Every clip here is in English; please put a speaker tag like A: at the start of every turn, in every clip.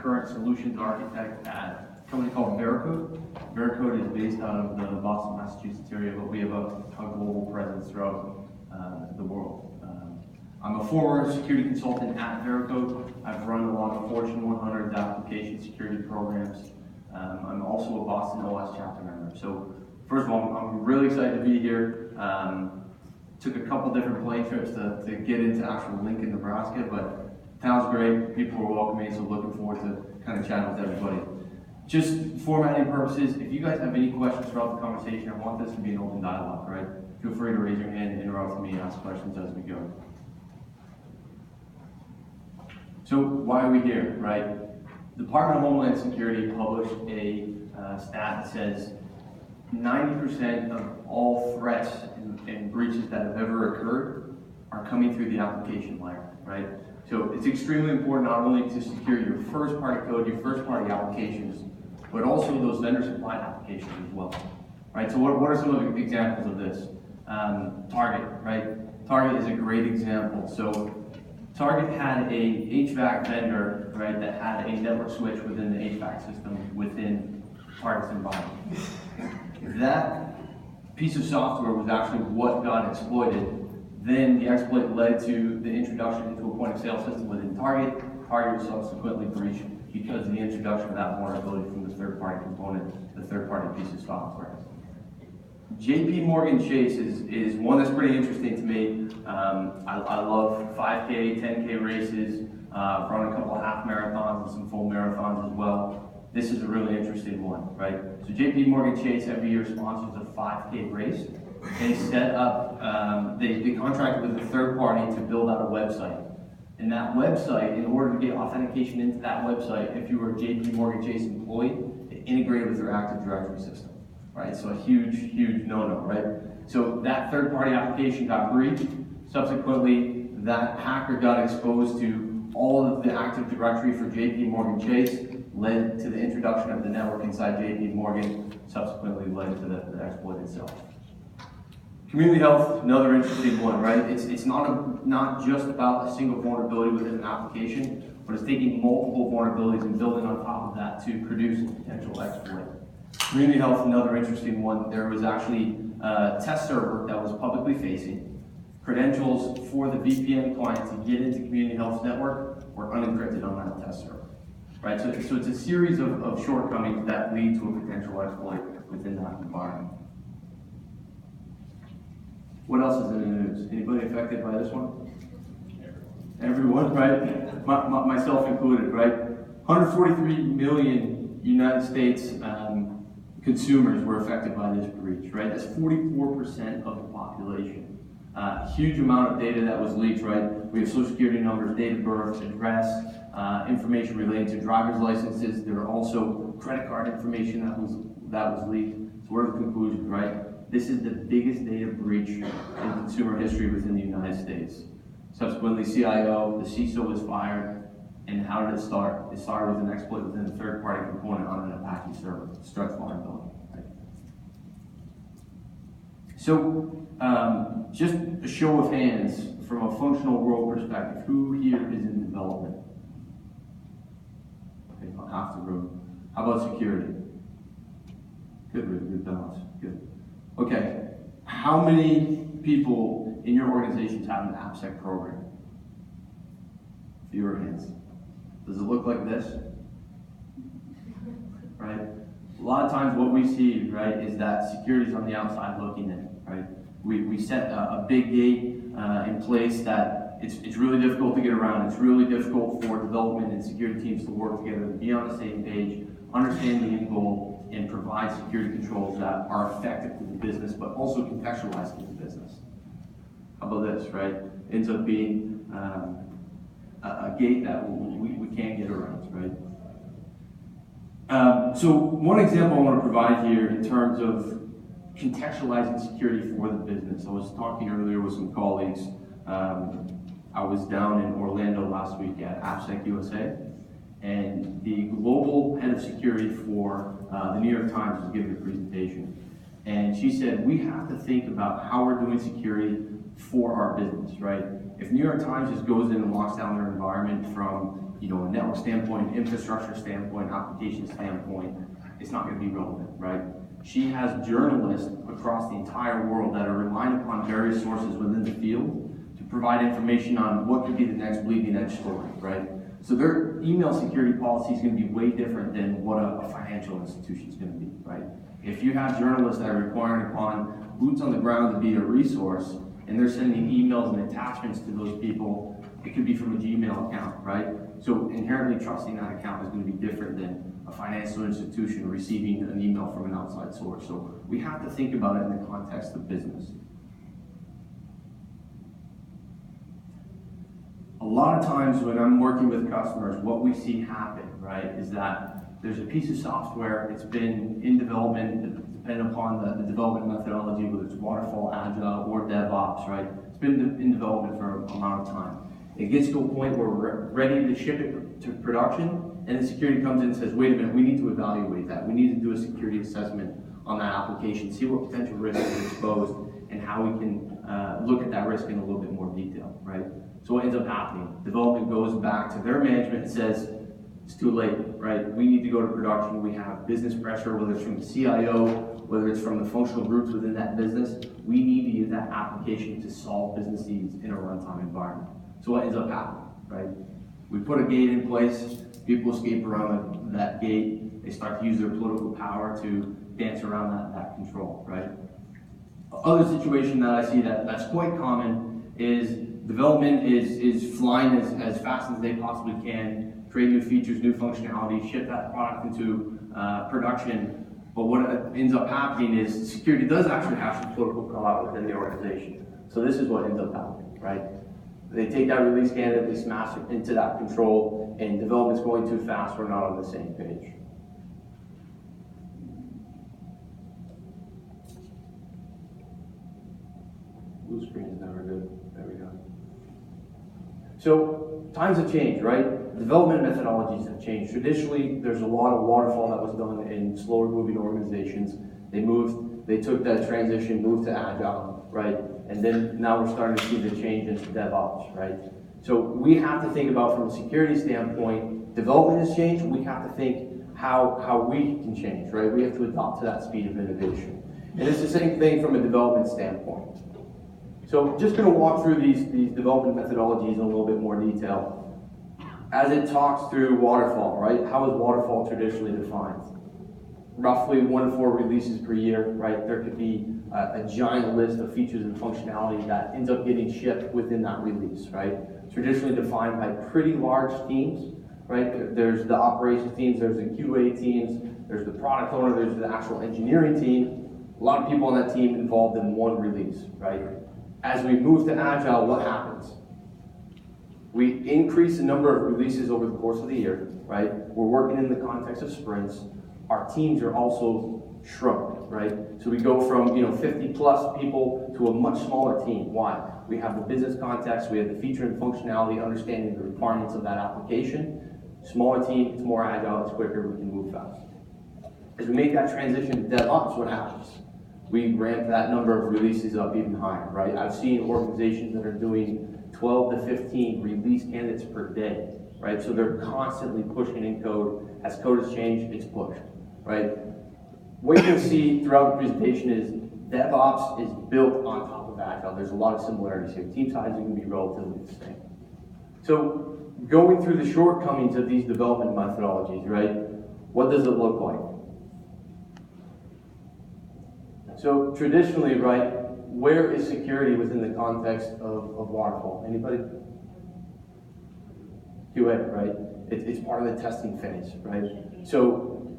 A: current solutions architect at a company called Veracode. Veracode is based out of the Boston, Massachusetts area, but we have a global presence throughout the world. I'm a former security consultant at Veracode. I've run a lot of Fortune 100 application security programs. I'm also a Boston OS chapter member. So first of all, I'm really excited to be here. Took a couple different plane trips to get into actual Lincoln, Nebraska, but town's great. People were welcoming, so looking forward to kind of chatting with everybody. Just formatting purposes, if you guys have any questions throughout the conversation, I want this to be an open dialogue, right? Feel free to raise your hand, interrupt me, ask questions as we go. So why are we here, right? The Department of Homeland Security published a stat that says 90% of all threats and breaches that have ever occurred are coming through the application layer, right? So it's extremely important not only to secure your first-party code, your first-party applications, but also those vendor-supplied applications as well, right? So what are some of the examples of this? Target, right? Target is a great example. So Target had a HVAC vendor, right, that had a network switch within the HVAC system within Target's environment. That piece of software was actually what got exploited. Then the exploit led to the introduction into a point-of-sale system within Target. Target was subsequently breached because of the introduction of that vulnerability from the third-party component, the third-party piece of software. JP Morgan Chase is one that's pretty interesting to me. I love 5K, 10K races, run a couple of half marathons and some full marathons as well. This is a really interesting one, right? So JP Morgan Chase every year sponsors a 5K race. They set up, they contracted with a third party to build out a website. And that website, in order to get authentication into that website, if you were a JP Morgan Chase employee, it integrated with their Active Directory system, right? So a huge no-no, right? So that third-party application got breached. Subsequently, that hacker got exposed to all of the Active Directory for JP Morgan Chase, led to the introduction of the network inside JP Morgan, subsequently led to the exploit itself. Community health, another interesting one, right? It's not just about a single vulnerability within an application, but it's taking multiple vulnerabilities and building on top of that to produce a potential exploit. Community health, another interesting one. There was actually a test server that was publicly facing. Credentials for the VPN client to get into Community Health's network were unencrypted on that test server, right? So it's a series of shortcomings that lead to a potential exploit within that environment. What else is in the news? Anybody affected by this one? Everyone, right? Myself included, right? 143 million United States consumers were affected by this breach, right? That's 44% of the population. Huge amount of data that was leaked, right? We have social security numbers, date of birth, address, information relating to driver's licenses. There are also credit card information that was leaked. So what are the conclusions, right? This is the biggest data breach in consumer history within the United States. Subsequently, CIO, the CISO was fired. And how did it start? It started with an exploit within a third-party component on an Apache server, Struts vulnerability. Right? So, just a show of hands from a functional world perspective, who here is in development? Okay, about half the room. How about security? Good balance, good. Okay, how many people in your organizations have an AppSec program? Fewer hands. Does it look like this? Right? A lot of times what we see, right, is that security is on the outside looking in, right? We set a big gate in place that it's really difficult to get around. It's really difficult for development and security teams to work together, to be on the same page, understand the end goal, and provide security controls that are effective to the business, but also contextualized to the business. How about this, right? Ends up being a gate that we can't get around, right? So one example I want to provide here in terms of contextualizing security for the business. I was talking earlier with some colleagues. I was down in Orlando last week at AppSec USA, and the global head of security for the New York Times was giving a presentation. And she said, we have to think about how we're doing security for our business, right? If New York Times just goes in and locks down their environment from, a network standpoint, infrastructure standpoint, application standpoint, it's not going to be relevant, right? She has journalists across the entire world that are relying upon various sources within the field to provide information on what could be the next bleeding edge story, right? So their email security policy is going to be way different than what a financial institution is going to be, right? If you have journalists that are requiring upon boots on the ground to be a resource, and they're sending emails and attachments to those people, it could be from a Gmail account, right? So inherently trusting that account is going to be different than a financial institution receiving an email from an outside source. So we have to think about it in the context of business. A lot of times when I'm working with customers, what we see happen, right, is that there's a piece of software, it's been in development, depending upon the development methodology, whether it's waterfall, agile, or DevOps, right? It's been in development for a amount of time. It gets to a point where we're ready to ship it to production, and then security comes in and says, wait a minute, we need to evaluate that. We need to do a security assessment on that application, see what potential risks are exposed, and how we can look at that risk in a little bit more detail, right? So what ends up happening? Development goes back to their management and says, it's too late, right? We need to go to production. We have business pressure, whether it's from the CIO, whether it's from the functional groups within that business. We need to use that application to solve business needs in a runtime environment. So what ends up happening, right? We put a gate in place, people escape around that gate, they start to use their political power to dance around that control, right? Other situation that I see that's quite common is development is flying as fast as they possibly can, create new features, new functionality, ship that product into production. But what ends up happening is security does actually have some political call-out within the organization. So this is what ends up happening, right? They take that release candidate, they smash it into that control, and development's going too fast, we're not on the same page. Blue screen is never good. There we go. So times have changed, right? Development methodologies have changed. Traditionally, there's a lot of waterfall that was done in slower moving organizations. They took that transition, moved to agile, right? And then now we're starting to see the change into DevOps, right? So we have to think about, from a security standpoint, development has changed. We have to think how we can change, right? We have to adopt to that speed of innovation. And it's the same thing from a development standpoint. So just going to walk through these development methodologies in a little bit more detail. As it talks through waterfall, right? How is waterfall traditionally defined? Roughly 1 to 4 releases per year, right? There could be a giant list of features and functionality that ends up getting shipped within that release, right? Traditionally defined by pretty large teams, right? There's the operations teams, there's the QA teams, there's the product owner, there's the actual engineering team. A lot of people on that team involved in one release, right? As we move to Agile, what happens? We increase the number of releases over the course of the year, right? We're working in the context of sprints. Our teams are also shrunk, right? So we go from 50 plus people to a much smaller team. Why? We have the business context, we have the feature and functionality, understanding the requirements of that application. Smaller team, it's more agile, it's quicker, we can move fast. As we make that transition to DevOps, what happens? We ramp that number of releases up even higher, right? I've seen organizations that are doing 12 to 15 release candidates per day, right? So they're constantly pushing in code. As code has changed, it's pushed, right? What you're going to see throughout the presentation is DevOps is built on top of Agile. There's a lot of similarities here. Team sizes are going to be relatively the same. So going through the shortcomings of these development methodologies, right? What does it look like? So traditionally, right, where is security within the context of waterfall? Anybody? QA, right? It's part of the testing phase, right? So,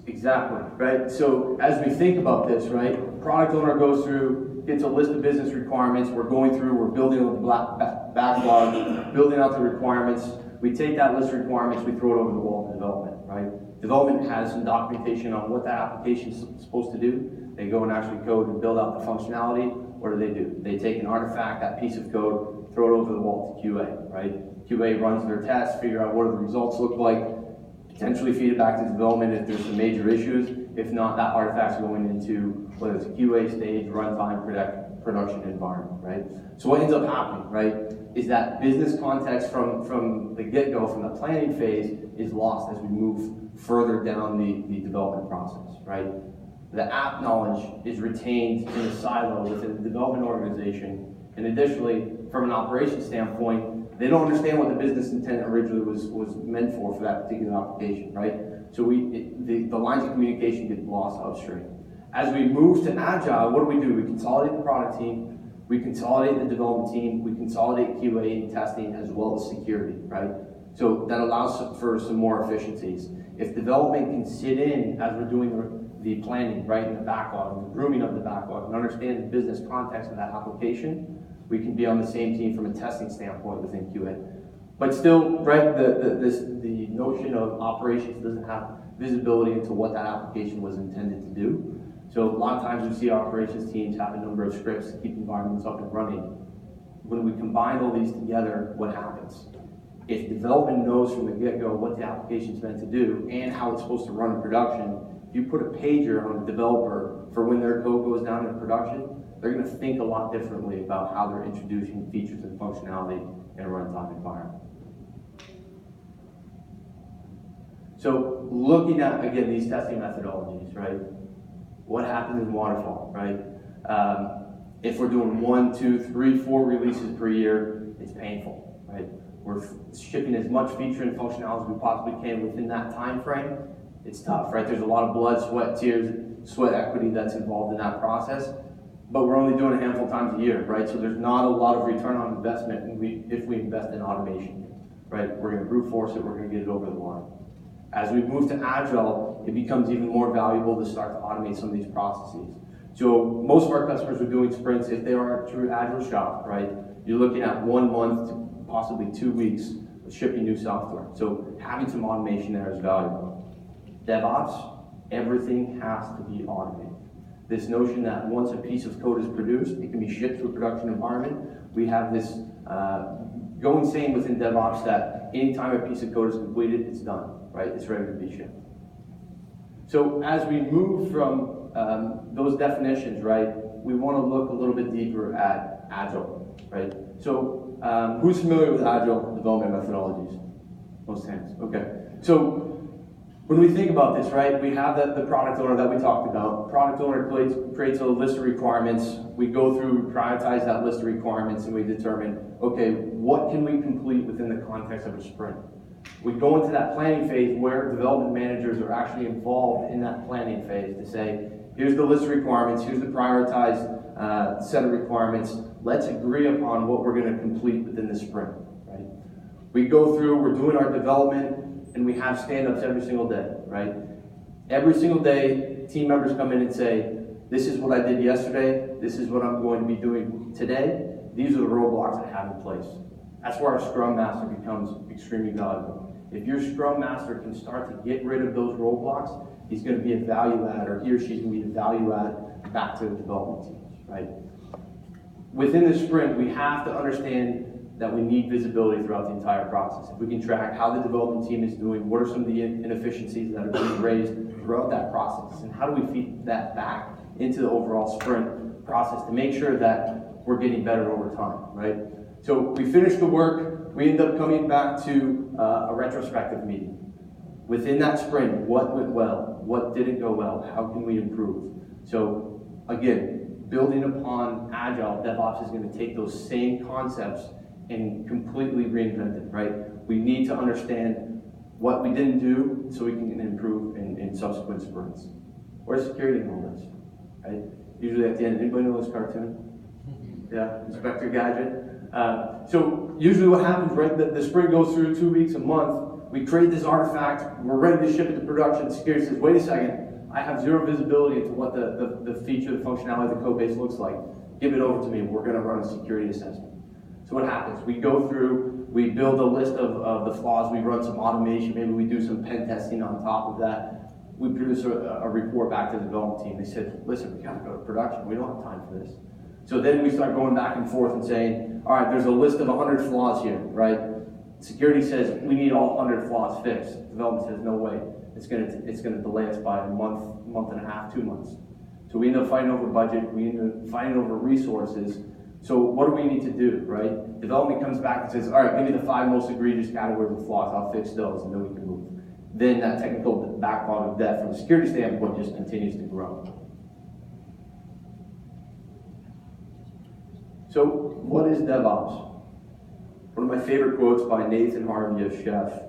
A: exactly, right? So as we think about this, right, product owner goes through, gets a list of business requirements, we're going through, we're building a backlog, building out the requirements. We take that list of requirements, we throw it over the wall to development, right? Development has some documentation on what that application is supposed to do. They go and actually code and build out the functionality. What do? They take an artifact, that piece of code, throw it over the wall to QA, right? QA runs their tests, figure out what do the results look like, potentially feed it back to development if there's some major issues. If not, that artifact's going into, whether it's a QA stage, runtime, production environment, right? So what ends up happening, right, is that business context from the get-go, from the planning phase, is lost as we move further down the development process, right? The app knowledge is retained in a silo within the development organization, and additionally, from an operations standpoint, they don't understand what the business intent originally was meant for that particular application, right? So the lines of communication get lost upstream. As we move to Agile, what do? We consolidate the product team, we consolidate the development team, we consolidate QA and testing as well as security, right? So that allows for some more efficiencies. If development can sit in as we're doing the planning, right, in the backlog, the grooming of the backlog, and understand the business context of that application, we can be on the same team from a testing standpoint within QA. But still, right, the notion of operations doesn't have visibility into what that application was intended to do. So a lot of times we see our operations teams have a number of scripts to keep environments up and running. When we combine all these together, what happens? If development knows from the get-go what the application is meant to do and how it's supposed to run in production, if you put a pager on a developer for when their code goes down in production, they're going to think a lot differently about how they're introducing features and functionality in a runtime environment. So looking at, again, these testing methodologies, right? What happens in waterfall, right? If we're doing 1, 2, 3, 4 releases per year, it's painful, right? We're shipping as much feature and functionality as we possibly can within that time frame. It's tough, right? There's a lot of blood, sweat, tears, sweat equity that's involved in that process. But we're only doing a handful of times a year, right? So there's not a lot of return on investment if we invest in automation, right? We're going to brute force it, we're going to get it over the line. As we move to Agile, it becomes even more valuable to start to automate some of these processes. So most of our customers are doing sprints. If they are a true Agile shop, right? You're looking at 1 month to possibly 2 weeks of shipping new software. So having some automation there is valuable. DevOps, everything has to be automated. This notion that once a piece of code is produced, it can be shipped to a production environment. We have this going saying within DevOps that anytime a piece of code is completed, it's done, right? It's ready to be shipped. So as we move from those definitions, right, we want to look a little bit deeper at Agile, right? So who's familiar with Agile development methodologies? Most hands, okay. So when we think about this, right, we have the product owner that we talked about. Product owner creates a list of requirements. We go through, we prioritize that list of requirements, and we determine, okay, what can we complete within the context of a sprint? We go into that planning phase where development managers are actually involved in that planning phase to say, here's the list of requirements, here's the prioritized set of requirements. Let's agree upon what we're going to complete within the sprint, right? We go through, we're doing our development, and we have stand-ups every single day, right? Every single day, team members come in and say, this is what I did yesterday, this is what I'm going to be doing today, these are the roadblocks I have in place. That's where our Scrum Master becomes extremely valuable. If your Scrum Master can start to get rid of those roadblocks, he's going to be a value add, or he or she's going to be a value add back to the development teams, right? Within the sprint, we have to understand that we need visibility throughout the entire process. If we can track how the development team is doing, what are some of the inefficiencies that are being raised throughout that process, and how do we feed that back into the overall sprint process to make sure that we're getting better over time, right? So we finish the work, we end up coming back to a retrospective meeting. Within that sprint, what went well? What didn't go well? How can we improve? So again, building upon Agile, DevOps is going to take those same concepts and completely reinvent it, right? We need to understand what we didn't do so we can improve in subsequent sprints. Where's security in all this, right? Usually at the end, anybody know this cartoon? Yeah, Inspector Gadget. So usually what happens, right, the sprint goes through 2 weeks, a month, we create this artifact, we're ready to ship it to production, security says, wait a second, I have zero visibility into what the feature, the functionality of the code base looks like. Give it over to me, we're gonna run a security assessment. So what happens? We go through, we build a list of the flaws, we run some automation, maybe we do some pen testing on top of that. We produce a report back to the development team. They said, listen, we gotta go to production, we don't have time for this. So then we start going back and forth and saying, all right, there's a list of 100 flaws here, right? Security says we need all 100 flaws fixed. Development says no way. It's gonna delay us by a month and a half, 2 months. So we end up fighting over budget, we end up fighting over resources. So what do we need to do, right? Development comes back and says, all right, give me the 5 most egregious categories of flaws, I'll fix those, and then we can move. Then that technical backlog of debt from a security standpoint just continues to grow. So what is DevOps? One of my favorite quotes by Nathan Harvey of Chef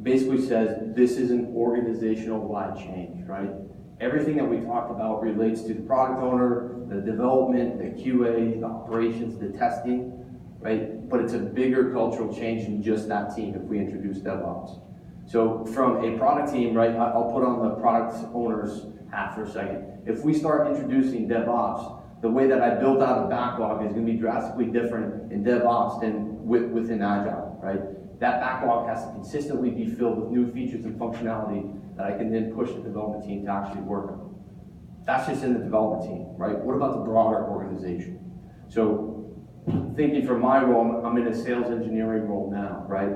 A: basically says, this is an organizational-wide change, right? Everything that we talked about relates to the product owner, the development, the QA, the operations, the testing, right? But it's a bigger cultural change than just that team if we introduce DevOps. So from a product team, right, I'll put on the product owner's hat for a second. If we start introducing DevOps, the way that I built out a backlog is going to be drastically different in DevOps than within Agile, right? That backlog has to consistently be filled with new features and functionality that I can then push the development team to actually work on. That's just in the development team, right? What about the broader organization? So thinking from my role, I'm in a sales engineering role now, right?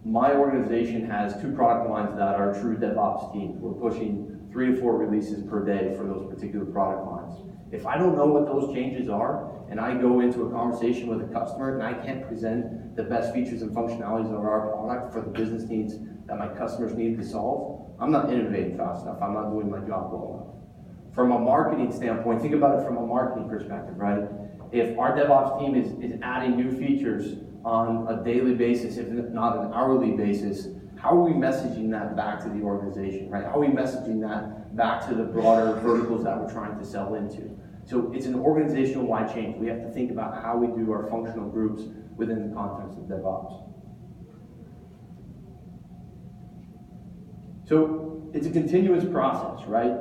A: My organization has 2 product lines that are true DevOps teams. We're pushing 3 to 4 releases per day for those particular product lines. If I don't know what those changes are, and I go into a conversation with a customer and I can't present the best features and functionalities of our product for the business needs that my customers need to solve, I'm not innovating fast enough. I'm not doing my job well enough. From a marketing standpoint, think about it from a marketing perspective, right? If our DevOps team is adding new features on a daily basis, if not an hourly basis, how are we messaging that back to the organization, right? How are we messaging that back to the broader verticals that we're trying to sell into? So it's an organizational-wide change. We have to think about how we do our functional groups within the context of DevOps. So it's a continuous process, right?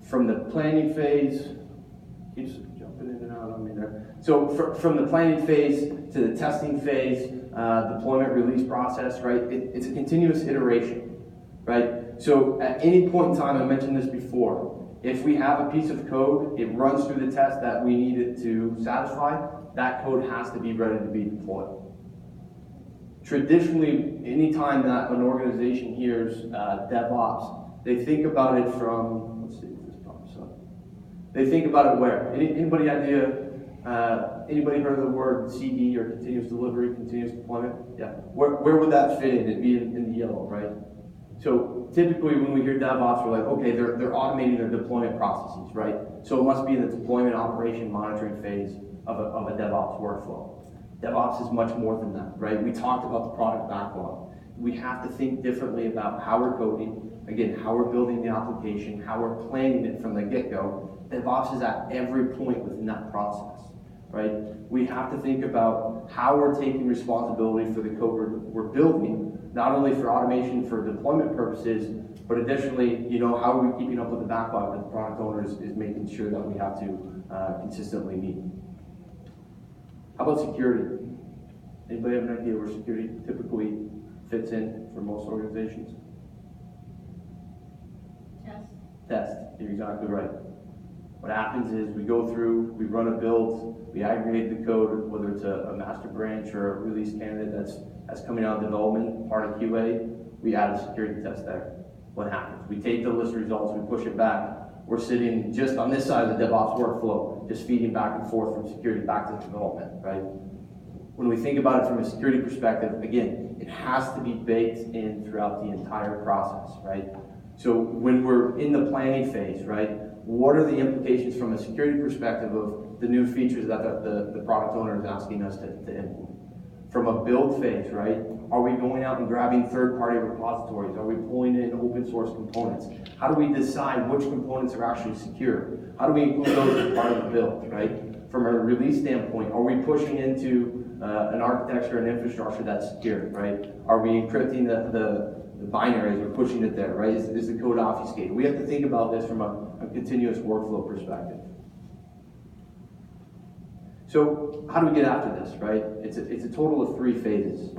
A: From the planning phase, keeps jumping in and out on me there. So from the planning phase to the testing phase, deployment release process, right? It's a continuous iteration, right? So at any point in time, I mentioned this before, if we have a piece of code, it runs through the test that we need it to satisfy, that code has to be ready to be deployed. Traditionally, anytime that an organization hears DevOps, they think about it from, let's see if this pops up. They think about it where? Anybody anybody heard of the word CD or continuous delivery, continuous deployment? Yeah. Where would that fit in? It'd be in the yellow, right? So typically when we hear DevOps, we're like, okay, they're automating their deployment processes, right? So it must be in the deployment operation monitoring phase of a DevOps workflow. DevOps is much more than that, right? We talked about the product backlog. We have to think differently about how we're coding, again, how we're building the application, how we're planning it from the get-go. DevOps is at every point within that process, right? We have to think about how we're taking responsibility for the code we're building, not only for automation for deployment purposes, but additionally, how are we keeping up with the backlog that the product owner is making sure that we have to consistently meet. How about security? Anybody have an idea where security typically fits in for most organizations? Test. You're exactly right. What happens is we go through, we run a build, we aggregate the code, whether it's a master branch or a release candidate that's coming out of development, part of QA, we add a security test there. What happens? We take the list of results, we push it back. We're sitting just on this side of the DevOps workflow, just feeding back and forth from security back to development, right? When we think about it from a security perspective, again, it has to be baked in throughout the entire process, right? So when we're in the planning phase, right, what are the implications from a security perspective of the new features that the product owner is asking us to implement? From a build phase, right, are we going out and grabbing third-party repositories? Are we pulling in open source components? How do we decide which components are actually secure? How do we include those as part of the build, right? From a release standpoint, are we pushing into an architecture and infrastructure that's secure, right? Are we encrypting the binaries, we're pushing it there, right? Is the code obfuscated? We have to think about this from a continuous workflow perspective. So how do we get after this, right? It's a total of 3 phases.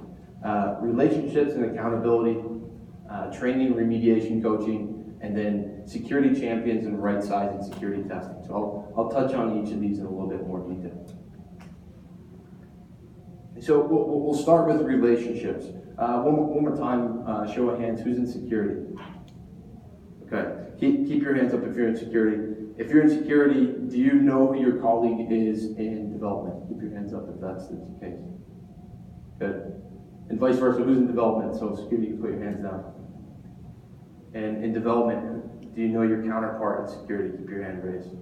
A: Relationships and accountability, training, remediation, coaching, and then security champions and right-sizing security testing. So I'll touch on each of these in a little bit more detail. So we'll start with relationships. One more time, show of hands, who's in security? Okay, keep your hands up if you're in security. If you're in security, do you know who your colleague is in development? Keep your hands up if that's the case. Good. And vice versa, who's in development? So security, you can put your hands down. And in development, do you know your counterpart in security? Keep your hand raised.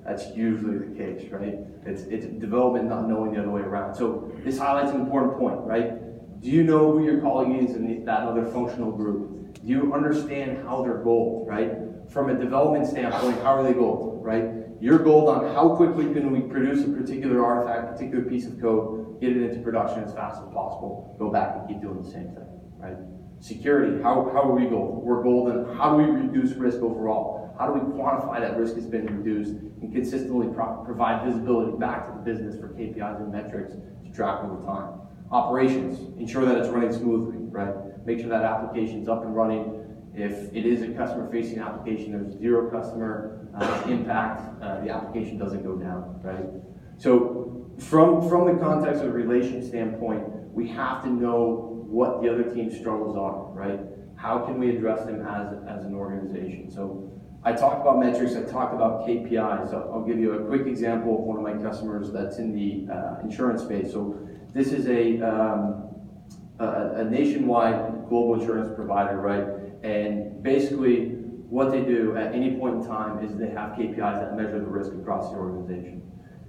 A: That's usually the case, right? It's development not knowing the other way around. So this highlights an important point, right? Do you know who your colleague is in that other functional group? Do you understand how they're goaled, right? From a development standpoint, how are they goaled, right? You're goaled on how quickly can we produce a particular artifact, particular piece of code, get it into production as fast as possible, go back and keep doing the same thing, right? Security, how are we goaled? We're goaled on how do we reduce risk overall? How do we quantify that risk has been reduced and consistently provide visibility back to the business for KPIs and metrics to track over time? Operations, ensure that it's running smoothly, right? Make sure that application's up and running. If it is a customer-facing application, there's zero customer impact, the application doesn't go down, right? So from the context of a relation standpoint, we have to know what the other team's struggles are, right? How can we address them as an organization? So I talked about metrics, I talked about KPIs. So I'll give you a quick example of one of my customers that's in the insurance space. So this is a nationwide global insurance provider, right? And basically what they do at any point in time is they have KPIs that measure the risk across the organization.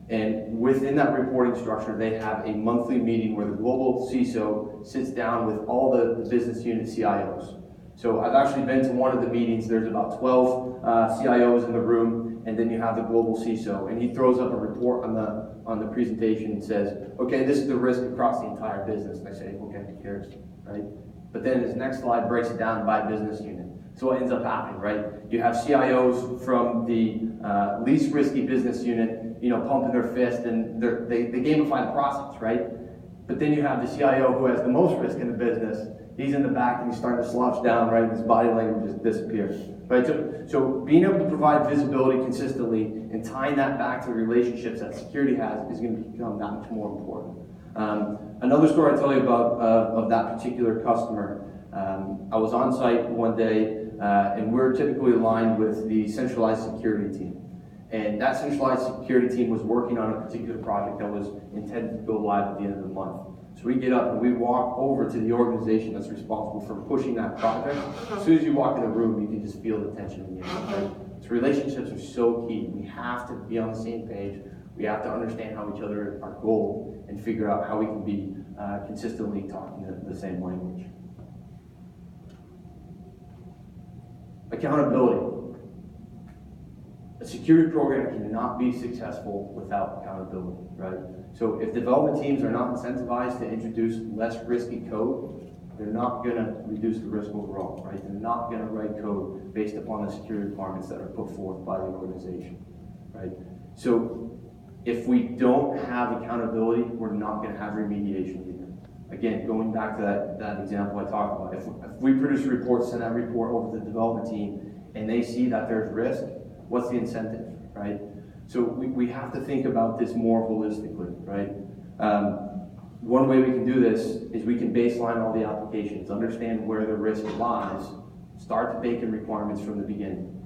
A: And within that reporting structure, they have a monthly meeting where the global CISO sits down with all the business unit CIOs. So I've actually been to one of the meetings. There's about 12 CIOs in the room, and then you have the global CISO, and he throws up a report on the presentation and says, okay, this is the risk across the entire business. And I say, okay, who cares, right? But then his next slide breaks it down by business unit. So what ends up happening, right? You have CIOs from the least risky business unit, pumping their fist, and they gamify the process, right? But then you have the CIO who has the most risk in the business. He's in the back and he's starting to slouch down, right? And his body language just disappears, right? So being able to provide visibility consistently and tying that back to the relationships that security has is going to become that much more important. Another story I'll tell you about of that particular customer. I was on site one day, and we're typically aligned with the centralized security team. And that centralized security team was working on a particular project that was intended to go live at the end of the month. So we get up and we walk over to the organization that's responsible for pushing that project. As soon as you walk in the room, you can just feel the tension in the air, right? So relationships are so key. We have to be on the same page. We have to understand how each other are goaled and figure out how we can be consistently talking the same language. Accountability. A security program cannot be successful without accountability, right? So if development teams are not incentivized to introduce less risky code, they're not going to reduce the risk overall, right? They're not going to write code based upon the security requirements that are put forth by the organization, right? So if we don't have accountability, we're not going to have remediation either. Again, going back to that example I talked about, if we produce a report, send that report over to the development team, and they see that there's risk, what's the incentive, right? So we have to think about this more holistically, right? One way we can do this is we can baseline all the applications, understand where the risk lies, start to bake in requirements from the beginning.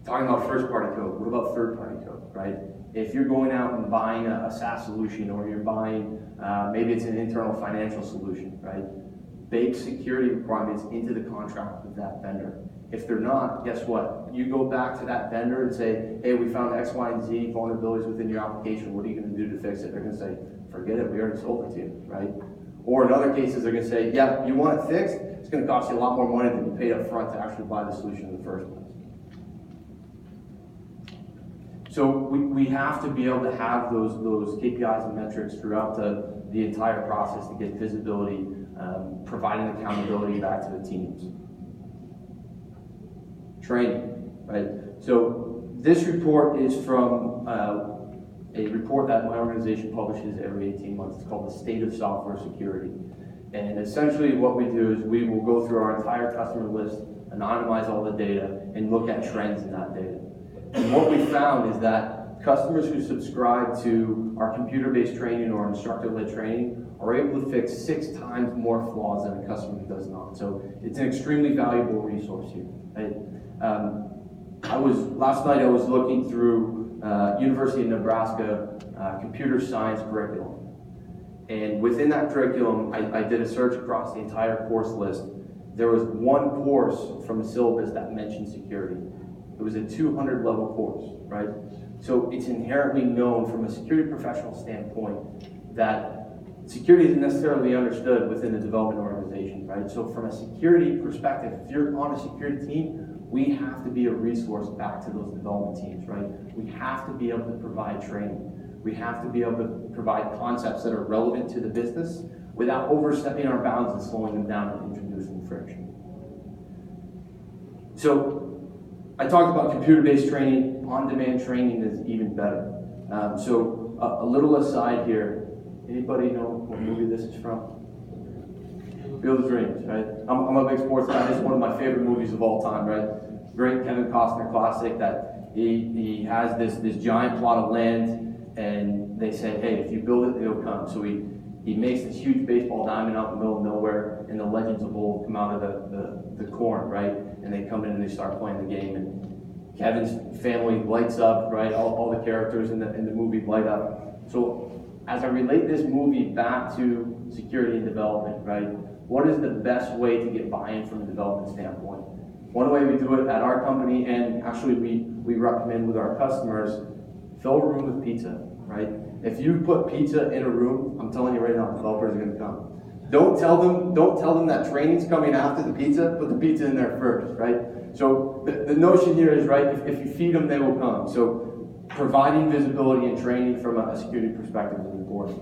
A: Talking about first-party code, what about third-party code, right? If you're going out and buying a SaaS solution, or you're buying, maybe it's an internal financial solution, right? Bake security requirements into the contract with that vendor. If they're not, guess what? You go back to that vendor and say, hey, we found X, Y, and Z vulnerabilities within your application. What are you going to do to fix it? They're going to say, forget it, we already sold it to you, right? Or in other cases, they're going to say, yeah, you want it fixed? It's going to cost you a lot more money than you paid up front to actually buy the solution in the first place. So we have to be able to have those KPIs and metrics throughout the entire process to get visibility, providing accountability back to the teams. Training, right? So this report is from a report that my organization publishes every 18 months. It's called the State of Software Security. And essentially what we do is we will go through our entire customer list, anonymize all the data, and look at trends in that data. And what we found is that customers who subscribe to our computer-based training or instructor-led training are able to fix 6 times more flaws than a customer who does not. So it's an extremely valuable resource here. Right?
B: Last night I was looking through University of Nebraska computer science curriculum. And within that curriculum, I did a search across the entire course list. There was one course from a syllabus that mentioned security. It was a 200 level course, right? So it's inherently known from a security professional standpoint that security isn't necessarily understood within the development organization, right? So from a security perspective, if you're on a security team, we have to be a resource back to those development teams, right? We have to be able to provide training. We have to be able to provide concepts that are relevant to the business without overstepping our bounds and slowing them down and introducing friction. So I talked about computer-based training. On-demand training is even better. So a little aside here. Anybody know what movie this is from? Field of Dreams, right? I'm a big sports guy. This is one of my favorite movies of all time, right? Great Kevin Costner classic that he has this giant plot of land, and they say, hey, if you build it, they'll come. So he makes this huge baseball diamond out in the middle of nowhere, and the legends of old come out of the corn, right? And they come in and they start playing the game, and Kevin's family lights up, right? All the characters in the movie light up. So as I relate this movie back to security and development, right? What is the best way to get buy-in from a development standpoint? One way we do it at our company, and actually we recommend with our customers, fill a room with pizza, right? If you put pizza in a room, I'm telling you right now, developers are going to come. Don't tell them that training's coming after the pizza. Put the pizza in there first, right? So the notion here is, right, if you feed them, they will come. So providing visibility and training from a security perspective is important.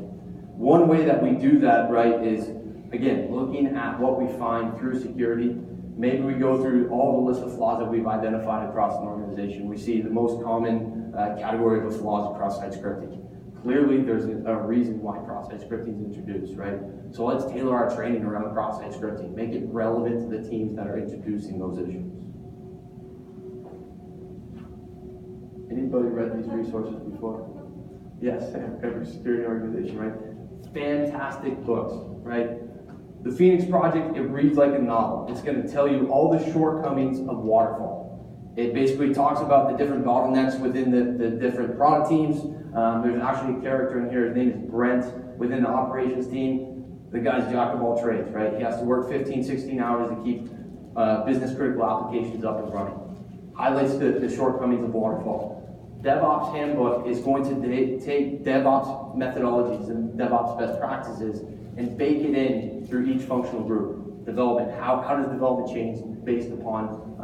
B: One way that we do that, right, is, again, looking at what we find through security. Maybe we go through all the list of flaws that we've identified across an organization. We see the most common category of flaws across site scripting. Clearly, there's a reason why cross-site scripting is introduced, right? So let's tailor our training around cross-site scripting, make it relevant to the teams that are introducing those issues. Anybody read these resources before? Yes, every security organization, right? Fantastic books, right? The Phoenix Project, it reads like a novel. It's going to tell you all the shortcomings of waterfall. It basically talks about the different bottlenecks within the different product teams. There's actually a character in here, his name is Brent, within the operations team. The guy's jack of all trades, right? He has to work 15, 16 hours to keep business critical applications up and running. Highlights the shortcomings of waterfall. DevOps Handbook is going to take DevOps methodologies and DevOps best practices and bake it in through each functional group. Development, how does development change based upon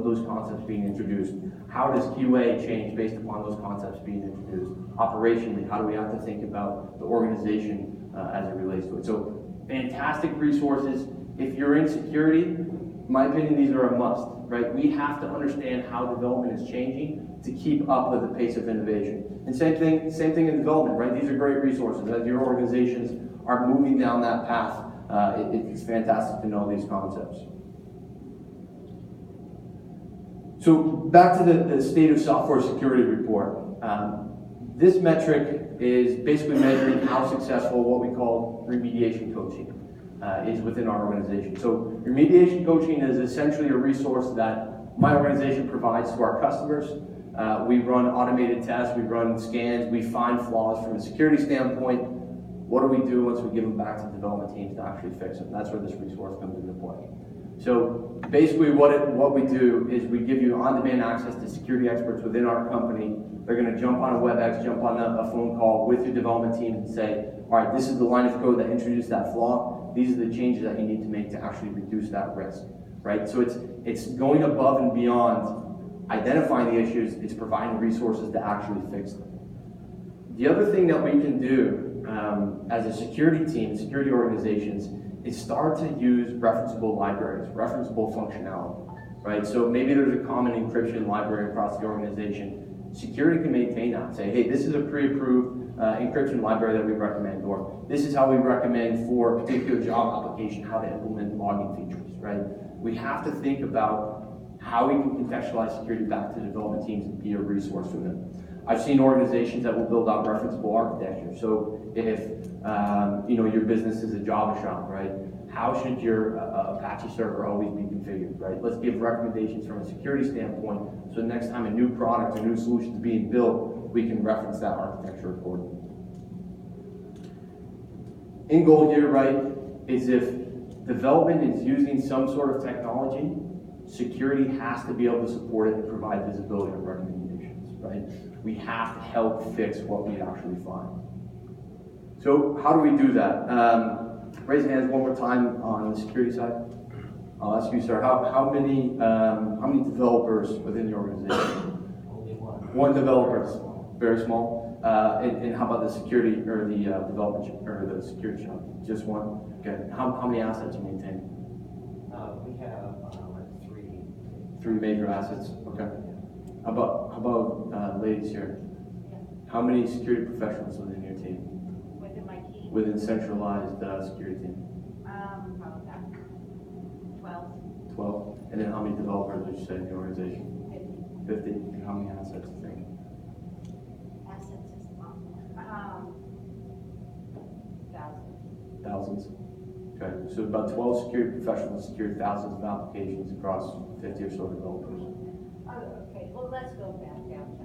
B: those concepts being introduced? How does QA change based upon those concepts being introduced? Operationally, how do we have to think about the organization as it relates to it? So fantastic resources. If you're in security, in my opinion, these are a must, right? We have to understand how development is changing to keep up with the pace of innovation. And same thing in development, right? These are great resources. As your organizations are moving down that path, it's fantastic to know these concepts. So back to the State of Software Security report. This metric is basically measuring how successful what we call remediation coaching is within our organization. So remediation coaching is essentially a resource that my organization provides to our customers. We run automated tests, we run scans, we find flaws from a security standpoint. What do we do once we give them back to development teams to actually fix them? That's where this resource comes into play. So basically what we do is we give you on-demand access to security experts within our company. They're going to jump on a WebEx, jump on a phone call with your development team and say, all right, this is the line of code that introduced that flaw. These are the changes that you need to make to actually reduce that risk, right? So it's going above and beyond identifying the issues. It's providing resources to actually fix them. The other thing that we can do as a security team, security organizations, is start to use referenceable libraries, referenceable functionality, right? So maybe there's a common encryption library across the organization. Security can maintain that. Say, hey, this is a pre-approved encryption library that we recommend, or this is how we recommend for a particular job application how to implement logging features, right? We have to think about how we can contextualize security back to development teams and be a resource for them. I've seen organizations that will build out referenceable architecture. So if your business is a Java shop, right? how should your Apache server always be configured, right? Let's give recommendations from a security standpoint, so the next time a new product or new solution is being built, we can reference that architecture accordingly. End goal here, right, is if development is using some sort of technology, security has to be able to support it and provide visibility and recommendations, right? We have to help fix what we actually find. So how do we do that? Raise your hands one more time on the security side. I'll ask you, sir, how many developers within the organization?
C: Only one.
B: One developer, very small. And how about the security or the development or the security shop? Just one. Okay. How many assets you maintain?
C: We have like three.
B: Three major assets. Okay. How about ladies here? How many security professionals within your team?
D: Within my team?
B: Within centralized security team?
D: Probably about 12.
B: 12. And then how many developers would you say in the organization? 50. And how many assets do you think?
D: Assets is a lot more. Thousands.
B: Thousands. Okay. So about 12 security professionals secure thousands of applications across 50 or so developers.
D: Oh, okay, well, let's go back down to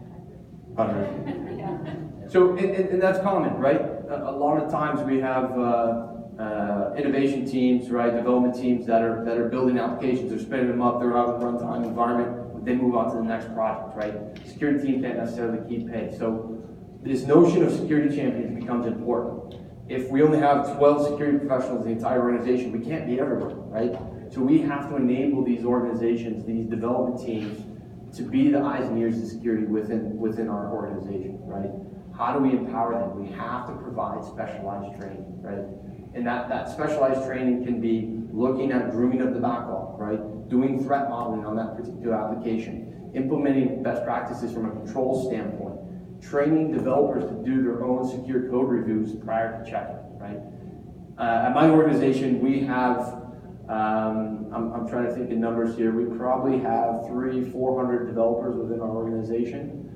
B: 100.
D: Yeah.
B: So, and that's common, right? A lot of times we have innovation teams, right? Development teams that are building applications, they're spinning them up, they're out of runtime environment, they move on to the next project, right? Security team can't necessarily keep pace. So this notion of security champions becomes important. If we only have 12 security professionals in the entire organization, we can't be everywhere, right? So we have to enable these organizations, these development teams, to be the eyes and ears of security within our organization, right? How do we empower them? We have to provide specialized training, right? And that specialized training can be looking at grooming of the backlog, right? Doing threat modeling on that particular application, implementing best practices from a control standpoint, training developers to do their own secure code reviews prior to checking, right? At my organization, we have, I'm trying to think of numbers here, we probably have 300-400 developers within our organization.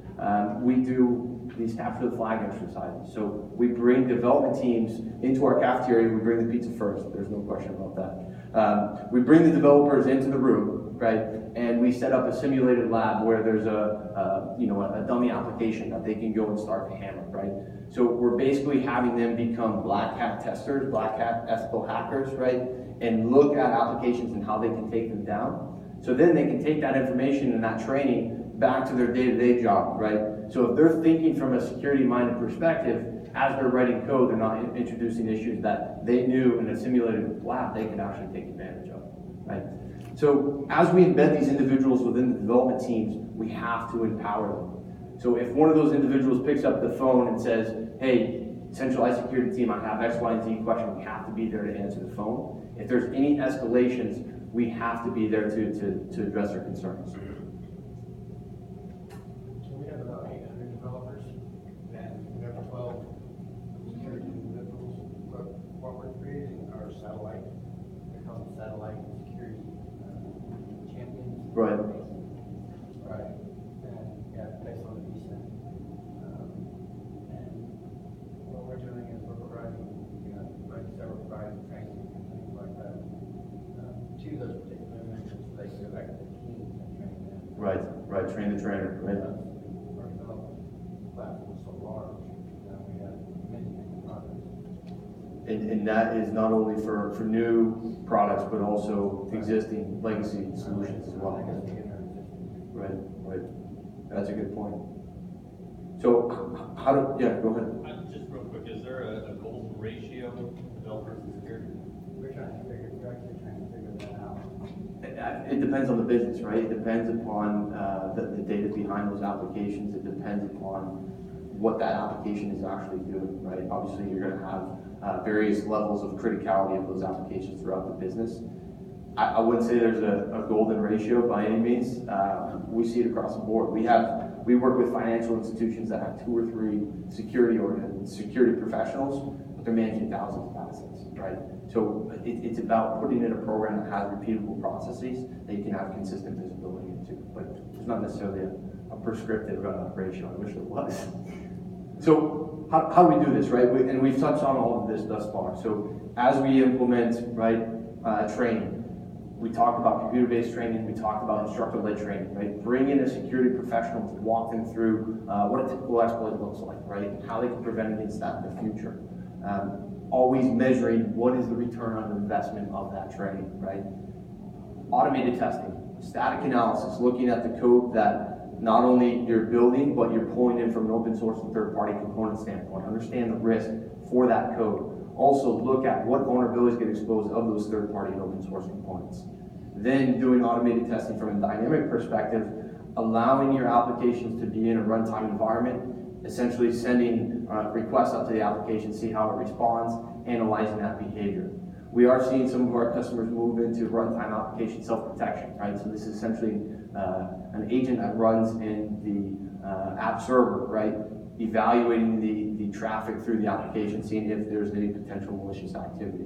B: We do these capture the flag exercises. So we bring development teams into our cafeteria, we bring the pizza first, there's no question about that. We bring the developers into the room, right? And we set up a simulated lab where there's a dummy application that they can go and start to hammer, right? So we're basically having them become black hat testers, black hat ethical hackers, right? And look at applications and how they can take them down. So then they can take that information and that training back to their day-to-day job, right? So if they're thinking from a security-minded perspective, as they're writing code, they're not introducing issues that they knew in a simulated lab they could actually take advantage of, right? So as we embed these individuals within the development teams, we have to empower them. So if one of those individuals picks up the phone and says, hey, centralized security team, I have X, Y, and Z question, we have to be there to answer the phone. If there's any escalations, we have to be there to address their concerns.
C: We have about 800 developers, and we have 12 security individuals. What we're creating are satellite, they're called satellite security champions.
B: Right.
C: Right. And yeah, based on the VSEN. And what we're doing is we're providing, like several providing training and things like that to those particular members so they can go back to the teams and train them.
B: Right, train the trainer, right?
C: Our development platform is so large, we have many products.
B: And that is not only for new products, but also existing legacy solutions as well. Right. That's a good point. So go ahead.
E: Just real quick, is there a golden ratio of developers and security?
C: We're actually trying to figure that out.
B: It depends on the business, right? It depends upon the data behind those applications. It depends upon what that application is actually doing, right? Obviously, you're going to have various levels of criticality of those applications throughout the business. I wouldn't say there's a golden ratio by any means. We see it across the board. We work with financial institutions that have 2 or 3 security professionals, but they're managing thousands of assets, right? So it's about putting in a program that has repeatable processes that you can have consistent visibility into. But there's not necessarily a prescriptive ratio. I wish there was. So how do we do this, right? And we've touched on all of this thus far. So as we implement, right, training. We talked about computer-based training, we talked about instructor-led training, right? Bring in a security professional to walk them through what a typical exploit looks like, right? How they can prevent against that in the future. Always measuring what is the return on investment of that training, right? Automated testing, static analysis, looking at the code that not only you're building, but you're pulling in from an open source and third-party component standpoint. Understand the risk for that code. Also look at what vulnerabilities get exposed of those third-party and open source components. Then doing automated testing from a dynamic perspective, allowing your applications to be in a runtime environment, essentially sending requests up to the application, see how it responds, analyzing that behavior. We are seeing some of our customers move into runtime application self-protection, right? So this is essentially an agent that runs in the app server, right? Evaluating the traffic through the application, seeing if there's any potential malicious activity.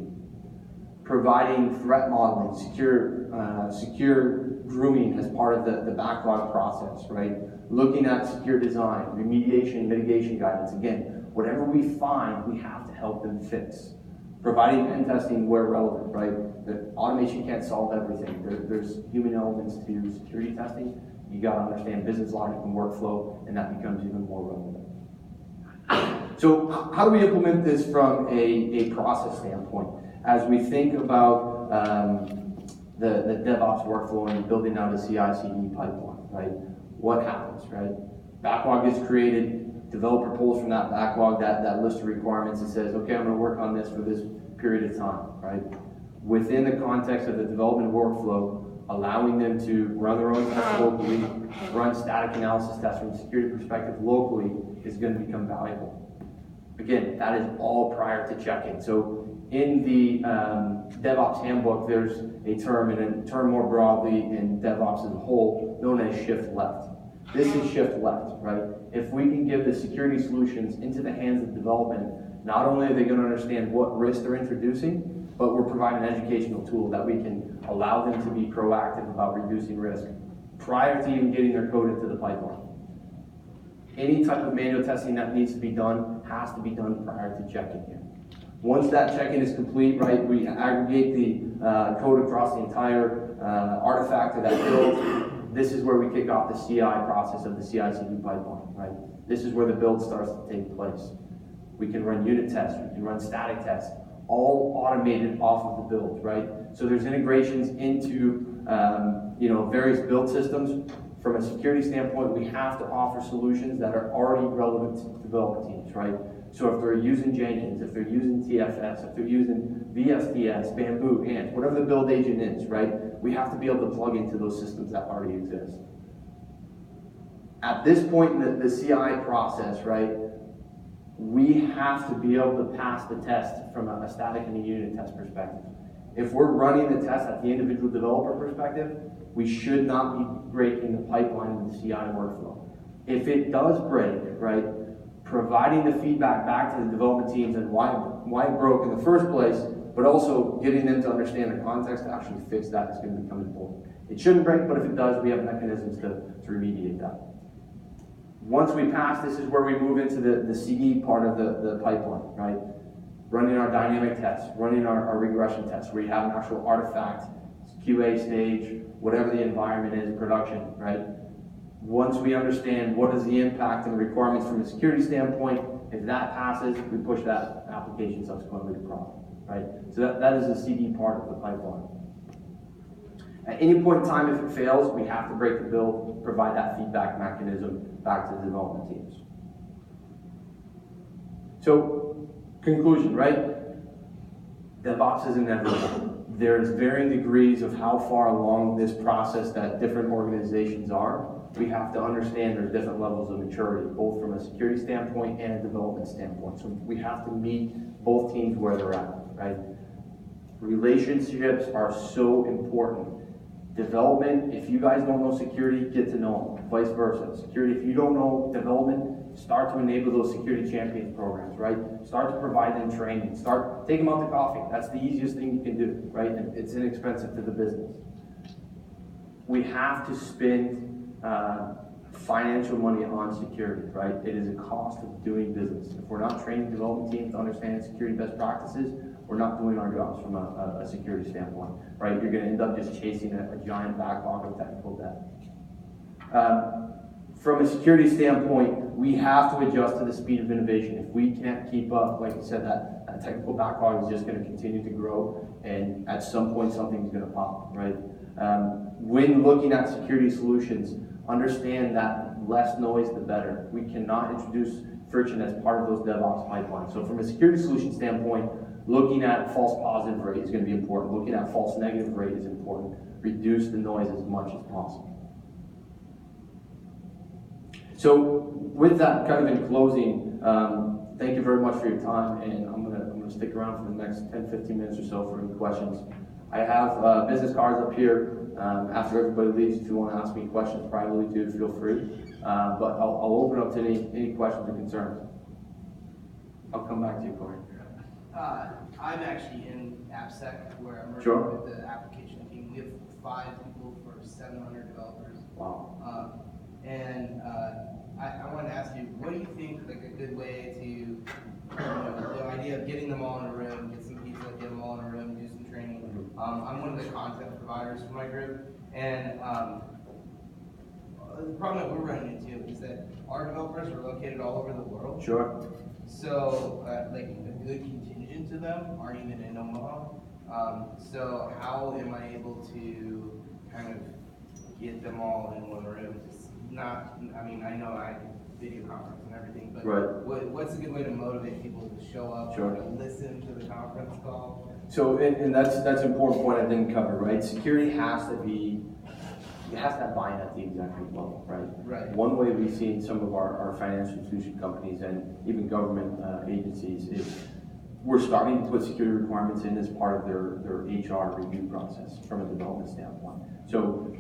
B: Providing threat modeling, secure grooming as part of the backlog process, right? Looking at secure design, remediation, mitigation guidance. Again, whatever we find, we have to help them fix. Providing pen testing where relevant, right? The automation can't solve everything. There's human elements to security testing. You got to understand business logic and workflow, and that becomes even more relevant. So how do we implement this from a process standpoint? As we think about the DevOps workflow and building out a CI/CD pipeline, right? What happens, right? Backlog is created, developer pulls from that backlog that list of requirements and says, okay, I'm going to work on this for this period of time, right? Within the context of the development workflow, allowing them to run their own tests locally, run static analysis tests from a security perspective locally is going to become valuable. Again, that is all prior to check-in. So in the DevOps handbook, there's a term, and a term more broadly in DevOps as a whole, known as shift left. This is shift left, right? If we can give the security solutions into the hands of development, not only are they going to understand what risks they're introducing, but we're providing an educational tool that we can allow them to be proactive about reducing risk prior to even getting their code into the pipeline. Any type of manual testing that needs to be done has to be done prior to check-in here. Once that check-in is complete, right, we aggregate the code across the entire artifact of that build. This is where we kick off the CI process of the CI/CD pipeline, right? This is where the build starts to take place. We can run unit tests, we can run static tests, all automated off of the build, right? So there's integrations into various build systems. From a security standpoint, we have to offer solutions that are already relevant to development teams, right? So if they're using Jenkins, if they're using TFS, if they're using VSTS, Bamboo, Ant, whatever the build agent is, right? We have to be able to plug into those systems that already exist. At this point in the CI process, right, we have to be able to pass the test from a static and a unit test perspective. If we're running the test at the individual developer perspective, we should not be breaking the pipeline with the CI workflow. If it does break, right, providing the feedback back to the development teams and why it broke in the first place, but also getting them to understand the context to actually fix that is going to become important. It shouldn't break, but if it does, we have mechanisms to remediate that. Once we pass, this is where we move into the CD part of the pipeline, right? Running our dynamic tests, running our regression tests, where you have an actual artifact, QA stage, whatever the environment is, production, right? Once we understand what is the impact and the requirements from a security standpoint, if that passes, we push that application subsequently to prod, right? So that is the CD part of the pipeline. At any point in time, if it fails, we have to break the build, provide that feedback mechanism back to the development teams. So, conclusion, right? DevOps is inevitable. There's varying degrees of how far along this process that different organizations are. We have to understand there's different levels of maturity, both from a security standpoint and a development standpoint. So we have to meet both teams where they're at, right? Relationships are so important. Development, if you guys don't know security, get to know them. Vice versa. Security, if you don't know development, start to enable those security champions programs, right? Start to provide them training. Take them out to coffee. That's the easiest thing you can do, right? And it's inexpensive to the business. We have to spend financial money on security, right? It is a cost of doing business. If we're not training development teams to understand security best practices, we're not doing our jobs from a security standpoint, right? You're gonna end up just chasing a giant backlog of technical debt. From a security standpoint, we have to adjust to the speed of innovation. If we can't keep up, like I said, that technical backlog is just gonna continue to grow, and at some point, something's gonna pop, right? When looking at security solutions, understand that less noise, the better. We cannot introduce friction as part of those DevOps pipelines. So from a security solution standpoint, looking at false positive rate is gonna be important. Looking at false negative rate is important. Reduce the noise as much as possible. So with that, kind of in closing, thank you very much for your time, and I'm gonna stick around for the next 10, 15 minutes or so for any questions. I have business cards up here. After everybody leaves, if you want to ask me questions privately too, feel free. But I'll open up to any questions or concerns. I'll come back to you, Corey.
F: I'm actually in AppSec, where I'm working
B: Sure.
F: with the application team. We have 5 people for 700 developers.
B: Wow.
F: I wanted to ask you, what do you think like a good way to, the idea of getting them all in a room, get some pizza, get them all in a room, do some training. I'm one of the content providers for my group, and the problem that we're running into is that our developers are located all over the world.
B: Sure.
F: So, like a good contingent of them aren't even in Omaha. So how am I able to kind of get them all in one room? Just not, I mean, I know I video conference and everything, but
B: Right.
F: what's a good way to motivate people to show up,
B: Sure.
F: to listen to the conference call?
B: So, and that's an important point I didn't cover, right? Security has to be, it has to have buy-in at the executive level, right?
F: Right.
B: One way we've seen some of our financial institution companies and even government agencies is we're starting to put security requirements in as part of their HR review process from a development standpoint. So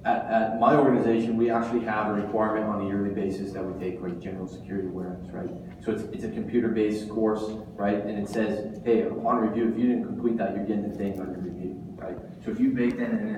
B: at my organization, we actually have a requirement on a yearly basis that we take like general security awareness, right? So it's a computer-based course, right? And it says, hey, upon review, if you didn't complete that, you're getting a ding on your review, right? So if you bake that in